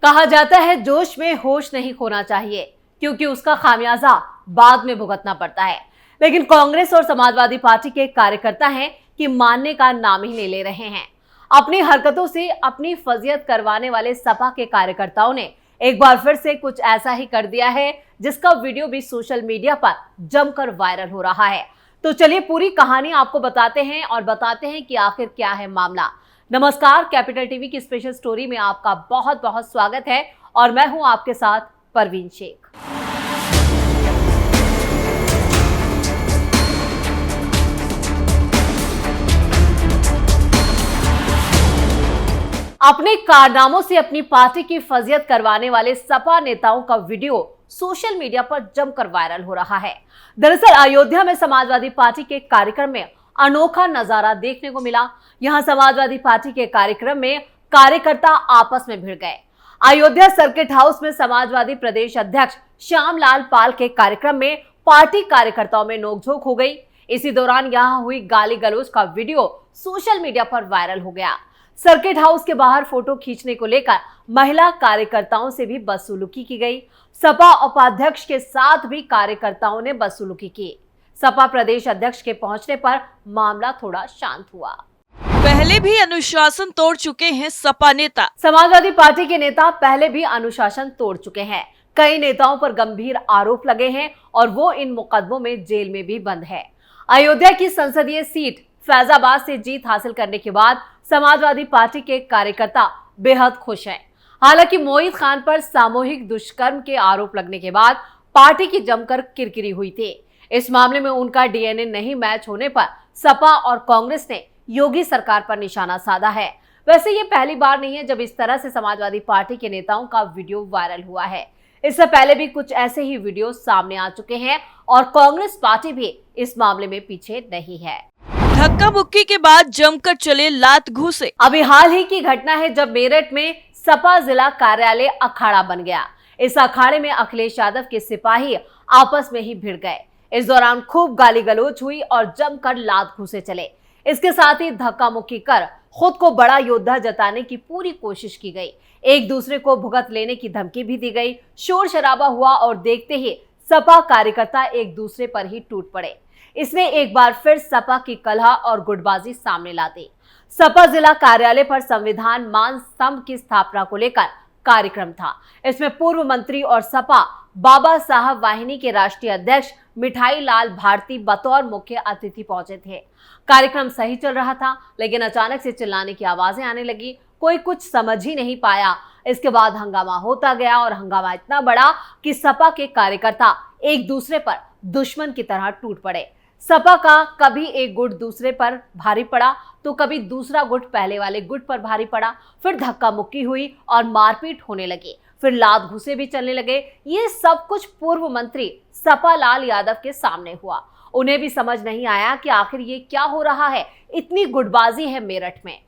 कहा जाता है जोश में होश नहीं खोना चाहिए, क्योंकि उसका खामियाजा बाद में भुगतना पड़ता है। लेकिन कांग्रेस और समाजवादी पार्टी के कार्यकर्ता हैं कि मानने का नाम ही नहीं ले रहे हैं। अपनी हरकतों से अपनी फजीयत करवाने वाले सपा के कार्यकर्ताओं ने एक बार फिर से कुछ ऐसा ही कर दिया है, जिसका वीडियो भी सोशल मीडिया पर जमकर वायरल हो रहा है। तो चलिए पूरी कहानी आपको बताते हैं और बताते हैं कि आखिर क्या है मामला। नमस्कार, कैपिटल टीवी की स्पेशल स्टोरी में आपका बहुत बहुत स्वागत है और मैं हूं आपके साथ परवीन शेख। अपने कारनामों से अपनी पार्टी की फजीयत करवाने वाले सपा नेताओं का वीडियो सोशल मीडिया पर जमकर वायरल हो रहा है। दरअसल अयोध्या में समाजवादी पार्टी के कार्यक्रम में अनोखा नजारा देखने को मिला। यहां समाजवादी पार्टी के कार्यक्रम में कार्यकर्ता आपस में भिड़ गए। अयोध्या सर्किट हाउस में समाजवादी प्रदेश अध्यक्ष श्यामलाल पाल के कार्यक्रम में पार्टी कार्यकर्ताओं में नोकझोंक हो गई। इसी दौरान यहां हुई गाली गलौज का वीडियो सोशल मीडिया पर वायरल हो गया। सर्किट हाउस के बाहर फोटो खींचने को लेकर महिला कार्यकर्ताओं से भी बदसलूकी की गई। सपा उपाध्यक्ष के साथ भी कार्यकर्ताओं ने बदसलूकी की। सपा प्रदेश अध्यक्ष के पहुंचने पर मामला थोड़ा शांत हुआ। पहले भी अनुशासन तोड़ चुके हैं सपा नेता। समाजवादी पार्टी के नेता पहले भी अनुशासन तोड़ चुके हैं। कई नेताओं पर गंभीर आरोप लगे हैं और वो इन मुकदमों में जेल में भी बंद है। अयोध्या की संसदीय सीट फैजाबाद से जीत हासिल करने के बाद समाजवादी पार्टी के कार्यकर्ता बेहद खुश हैं। हालांकि मोहित खान पर सामूहिक दुष्कर्म के आरोप लगने के बाद पार्टी की जमकर किरकिरी हुई थी। इस मामले में उनका डीएनए नहीं मैच होने पर सपा और कांग्रेस ने योगी सरकार पर निशाना साधा है। वैसे ये पहली बार नहीं है जब इस तरह से समाजवादी पार्टी के नेताओं का वीडियो वायरल हुआ है। इससे पहले भी कुछ ऐसे ही वीडियो सामने आ चुके हैं और कांग्रेस पार्टी भी इस मामले में पीछे नहीं है। धक्का मुक्की के बाद जमकर चले लात घूसे। अभी हाल ही की घटना है जब मेरठ में सपा जिला कार्यालय अखाड़ा बन गया। इस अखाड़े में अखिलेश यादव के सिपाही आपस में ही भिड़ गए। इस दौरान खूब गाली गलौज हुई और जमकर लात घूसे चले। इसके साथ ही धक्का मुक्की कर खुद को बड़ा योद्धा जताने की पूरी कोशिश की गई। एक दूसरे को भुगत लेने की धमकी भी दी गई। शोर शराबा हुआ और देखते ही सपा कार्यकर्ता एक दूसरे पर ही टूट पड़े। इसने एक बार फिर सपा की कलह और गुटबाजी सामने ला दी। सपा जिला कार्यालय पर संविधान मान स्तंभ की स्थापना को लेकर कार्यक्रम था। इसमें पूर्व मंत्री और सपा बाबा साहब वाहिनी के राष्ट्रीय अध्यक्ष मिठाई लाल भारती बतौर मुख्य अतिथि पहुंचे थे। कार्यक्रम सही चल रहा था, लेकिन अचानक से चिल्लाने की आवाजें आने लगी। कोई कुछ समझ ही नहीं पाया। इसके बाद हंगामा होता गया और हंगामा इतना बड़ा कि सपा के कार्यकर्ता एक दूसरे पर दुश्मन की तरह टूट पड़े। सपा का कभी एक गुट दूसरे पर भारी पड़ा तो कभी दूसरा गुट पहले वाले गुट पर भारी पड़ा। फिर धक्का मुक्की हुई और मारपीट होने लगी। फिर लात घुसे भी चलने लगे। ये सब कुछ पूर्व मंत्री सपा लाल यादव के सामने हुआ। उन्हें भी समझ नहीं आया कि आखिर ये क्या हो रहा है। इतनी गुटबाजी है मेरठ में।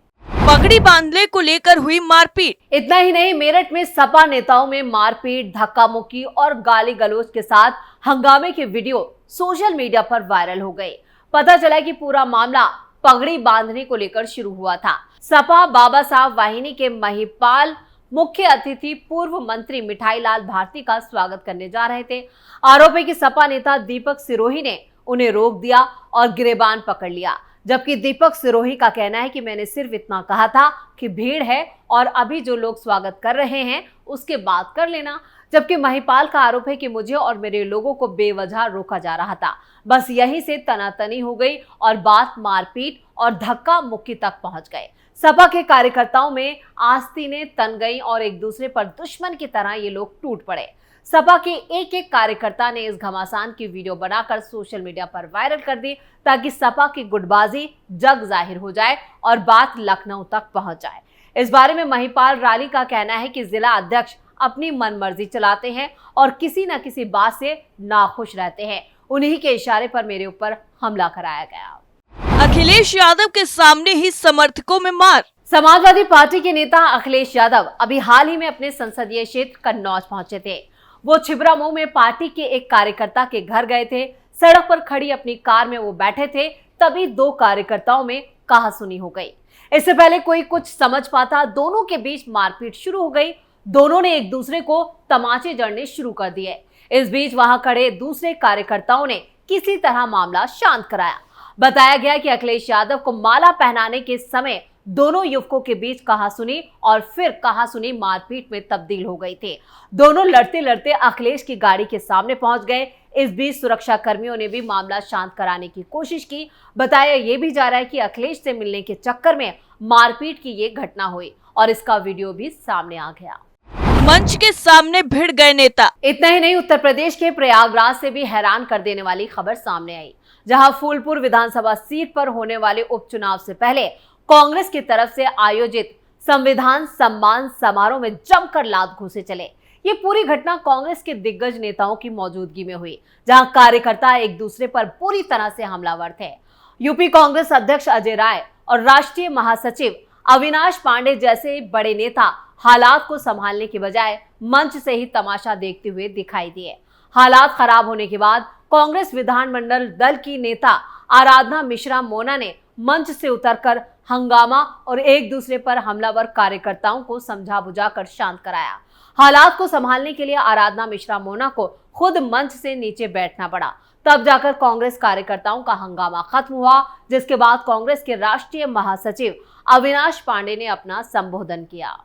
पगड़ी बांधने को लेकर हुई मारपीट। इतना ही नहीं, मेरठ में सपा नेताओं में मारपीट, धक्का मुक्की और गाली गलौज के साथ हंगामे के वीडियो सोशल मीडिया पर वायरल हो गए। पता चला कि पूरा मामला पगड़ी बांधने को लेकर शुरू हुआ था। सपा बाबा साहब वाहिनी के महिपाल मुख्य अतिथि पूर्व मंत्री मिठाई लाल भारती का स्वागत करने जा रहे थे। आरोप है कि सपा नेता दीपक सिरोही ने उन्हें रोक दिया और गिरेबान पकड़ लिया। जबकि दीपक सिरोही का कहना है कि मैंने सिर्फ इतना कहा था कि भीड़ है और अभी जो लोग स्वागत कर रहे हैं उसके बात कर लेना। जबकि महिपाल का आरोप है कि मुझे और मेरे लोगों को बेवजह रोका जा रहा था। बस यहीं से तनातनी हो गई और बात मारपीट और धक्का मुक्की तक पहुंच गए। सपा के कार्यकर्ताओं में आस्तीनें तन गई और एक दूसरे पर दुश्मन की तरह ये लोग टूट पड़े। सपा के एक एक कार्यकर्ता ने इस घमासान की वीडियो बनाकर सोशल मीडिया पर वायरल कर दी, ताकि सपा की गुटबाजी जग जाहिर हो जाए और बात लखनऊ तक पहुंच जाए। इस बारे में महिपाल राली का कहना है कि जिला अध्यक्ष अपनी मनमर्जी चलाते हैं और किसी न किसी बात से नाखुश रहते हैं। उन्हीं के इशारे पर मेरे ऊपर हमला कराया गया। अखिलेश यादव के सामने ही समर्थकों में मार। समाजवादी पार्टी के नेता अखिलेश यादव अभी हाल ही में अपने संसदीय क्षेत्र कन्नौज पहुंचे थे। वो छिबरामऊ में पार्टी के एक कार्यकर्ता के घर गए थे। सड़क पर खड़ी अपनी कार में वो बैठे थे, तभी दो कार्यकर्ताओं में कहासुनी हो गई। इससे पहले कोई कुछ समझ पाता, दोनों के बीच मारपीट शुरू हो गई। दोनों ने एक दूसरे को तमाचे जड़ने शुरू कर दिए। इस बीच वहां खड़े दूसरे कार्यकर्ताओं ने किसी तरह मामला शांत कराया। बताया गया कि अखिलेश यादव को माला पहनाने के समय दोनों युवकों के बीच कहासुनी और फिर कहासुनी मारपीट में तब्दील हो गई थी। दोनों लड़ते लड़ते अखिलेश की गाड़ी के सामने पहुंच गए। इस बीच सुरक्षा कर्मियों ने भी मामला शांत कराने की कोशिश की। बताया यह भी जा रहा है कि अखिलेश से मिलने के चक्कर में मारपीट की ये घटना हुई और इसका वीडियो भी सामने आ गया। मंच के सामने भिड़ गए नेता। इतना ही नहीं, उत्तर प्रदेश के प्रयागराज से भी हैरान कर देने वाली खबर सामने आई, जहां फूलपुर विधानसभा सीट पर होने वाले उपचुनाव से पहले कांग्रेस की तरफ से आयोजित संविधान सम्मान समारोह में जमकर लात घूंसे चले। ये पूरी घटना कांग्रेस के दिग्गज नेताओं की मौजूदगी में हुई, जहां कार्यकर्ता एक दूसरे पर पूरी तरह से हमलावर थे। यूपी कांग्रेस अध्यक्ष अजय राय और राष्ट्रीय महासचिव अविनाश पांडे जैसे बड़े नेता हालात को संभालने की बजाय मंच से ही तमाशा देखते हुए दिखाई दिए। हालात खराब होने के बाद कांग्रेस विधानमंडल दल की नेता आराधना मिश्रा मोना ने मंच से उतरकर हंगामा और एक दूसरे पर हमलावर कार्यकर्ताओं को समझा बुझाकर शांत कराया। हालात को संभालने के लिए आराधना मिश्रा मोना को खुद मंच से नीचे बैठना पड़ा। तब जाकर कांग्रेस कार्यकर्ताओं का हंगामा खत्म हुआ, जिसके बाद कांग्रेस के राष्ट्रीय महासचिव अविनाश पांडे ने अपना संबोधन किया।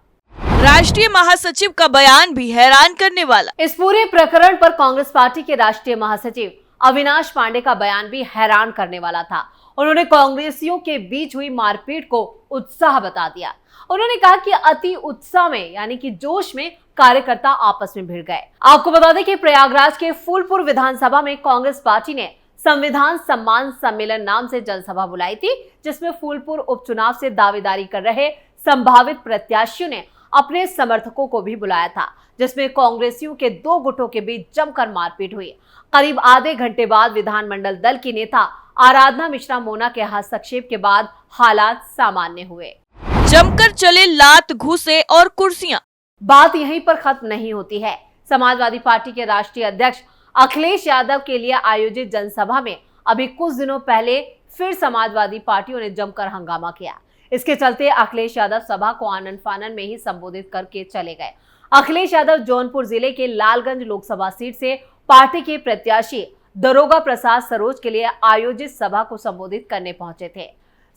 राष्ट्रीय महासचिव का बयान भी हैरान करने वाला। इस पूरे प्रकरण पर कांग्रेस पार्टी के राष्ट्रीय महासचिव अविनाश पांडे का बयान भी हैरान करने वाला था। उन्होंने कांग्रेसियों के बीच हुई मारपीट को उत्साह बता दिया। उन्होंने कहा कि अति उत्साह में यानी कि जोश में कार्यकर्ता आपस में भिड़ गए। आपको बता दें कि प्रयागराज के फूलपुर विधानसभा में कांग्रेस पार्टी ने संविधान सम्मान सम्मेलन नाम से जनसभा बुलाई थी, जिसमें फूलपुर उपचुनाव से दावेदारी कर रहे संभावित प्रत्याशियों ने अपने समर्थकों को भी बुलाया था, जिसमें कांग्रेसियों के दो गुटों के बीच जमकर मारपीट हुई। करीब आधे घंटे बाद विधानमंडल दल की नेता आराधना मिश्रा मोना के हस्तक्षेप के बाद हालात सामान्य हुए। जमकर चले लात घूसे और कुर्सियां। बात यहीं पर खत्म नहीं होती है। समाजवादी पार्टी के राष्ट्रीय अध्यक्ष अखिलेश यादव के लिए आयोजित जनसभा में अभी कुछ दिनों पहले फिर समाजवादी पार्टियों ने जमकर हंगामा किया। इसके चलते अखिलेश यादव सभा को आनन फानन में ही संबोधित करके चले गए। अखिलेश यादव जौनपुर जिले के लालगंज लोकसभा सीट से पार्टी के प्रत्याशी दरोगा प्रसाद सरोज के लिए आयोजित सभा को संबोधित करने पहुंचे थे।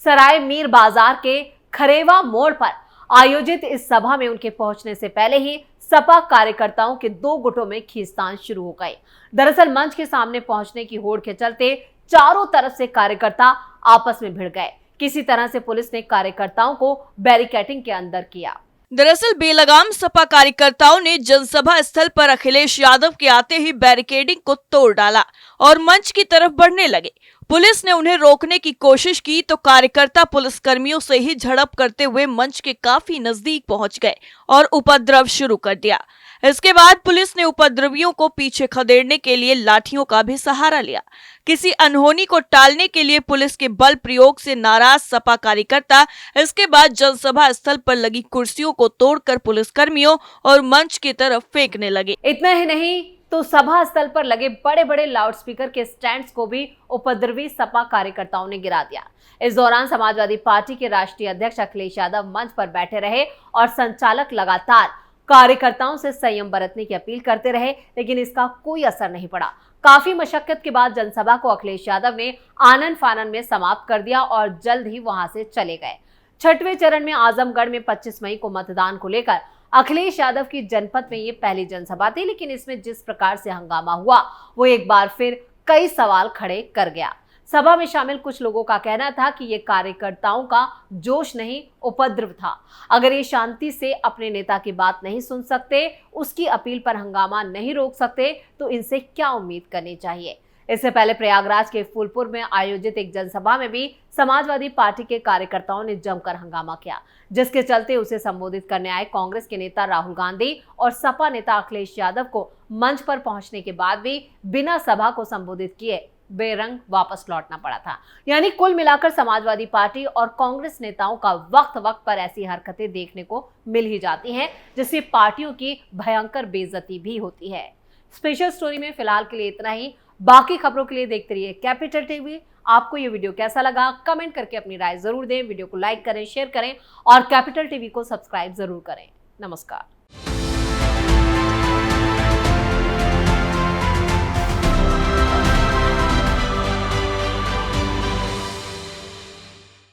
सराय मीर बाजार के खरेवा मोड़ पर आयोजित इस सभा में उनके पहुंचने से पहले ही सपा कार्यकर्ताओं के दो गुटों में खींचतान शुरू हो गई। दरअसल मंच के सामने पहुंचने की होड़ के चलते चारों तरफ से कार्यकर्ता आपस में भिड़ गए। किसी तरह से पुलिस ने कार्यकर्ताओं को बैरिकेडिंग के अंदर किया। दरअसल बेलगाम सपा कार्यकर्ताओं ने जनसभा स्थल पर अखिलेश यादव के आते ही बैरिकेडिंग को तोड़ डाला और मंच की तरफ बढ़ने लगे। पुलिस ने उन्हें रोकने की कोशिश की तो कार्यकर्ता पुलिसकर्मियों से ही झड़प करते हुए मंच के काफी नजदीक पहुंच गए और उपद्रव शुरू कर दिया। इसके बाद पुलिस ने उपद्रवियों को पीछे खदेड़ने के लिए लाठियों का भी सहारा लिया। किसी अनहोनी को टालने के लिए पुलिस के बल प्रयोग से नाराज सपा कार्यकर्ता इसके बाद जनसभा स्थल पर लगी कुर्सियों को तोड़कर पुलिसकर्मियों और मंच की तरफ फेंकने लगे। इतना ही नहीं तो सभा स्थल पर लगे बड़े बड़े लाउडस्पीकर के स्टैंड्स को भी उपद्रवी सपा कार्यकर्ताओं ने गिरा दिया। इस दौरान समाजवादी पार्टी के राष्ट्रीय अध्यक्ष अखिलेश यादव मंच पर बैठे रहे और संचालक लगातार कार्यकर्ताओं से संयम बरतने की अपील करते रहे, लेकिन इसका कोई असर नहीं पड़ा। काफी मशक्कत के बाद जनसभा को अखिलेश यादव ने आनन फानन में समाप्त कर दिया और जल्द ही वहां से चले गए। छठवें चरण में आजमगढ़ में 25 मई को मतदान को लेकर अखिलेश यादव की जनपद में ये पहली जनसभा थी, लेकिन इसमें जिस प्रकार से हंगामा हुआ वो एक बार फिर कई सवाल खड़े कर गया। सभा में शामिल कुछ लोगों का कहना था कि ये कार्यकर्ताओं का जोश नहीं, उपद्रव था। अगर ये शांति से अपने नेता की बात नहीं सुन सकते, उसकी अपील पर हंगामा नहीं रोक सकते, तो इनसे क्या उम्मीद करनी चाहिए। इससे पहले प्रयागराज के फूलपुर में आयोजित एक जनसभा में भी समाजवादी पार्टी के कार्यकर्ताओं ने जमकर हंगामा किया, जिसके चलते उसे संबोधित करने आए कांग्रेस के नेता राहुल गांधी और सपा नेता अखिलेश यादव को मंच पर पहुंचने के बाद भी बिना सभा को संबोधित किए बेरंग वापस लौटना पड़ा था। यानी कुल मिलाकर समाजवादी पार्टी और कांग्रेस नेताओं का वक्त वक्त पर ऐसी हरकतें देखने को मिल ही जाती हैं, जिससे पार्टियों की भयंकर बेइज्जती भी होती है। स्पेशल स्टोरी में फिलहाल के लिए इतना ही। बाकी खबरों के लिए देखते रहिए कैपिटल टीवी। आपको ये वीडियो कैसा लगा कमेंट करके अपनी राय जरूर दें। वीडियो को लाइक करें, शेयर करें और कैपिटल टीवी को सब्सक्राइब जरूर करें। नमस्कार।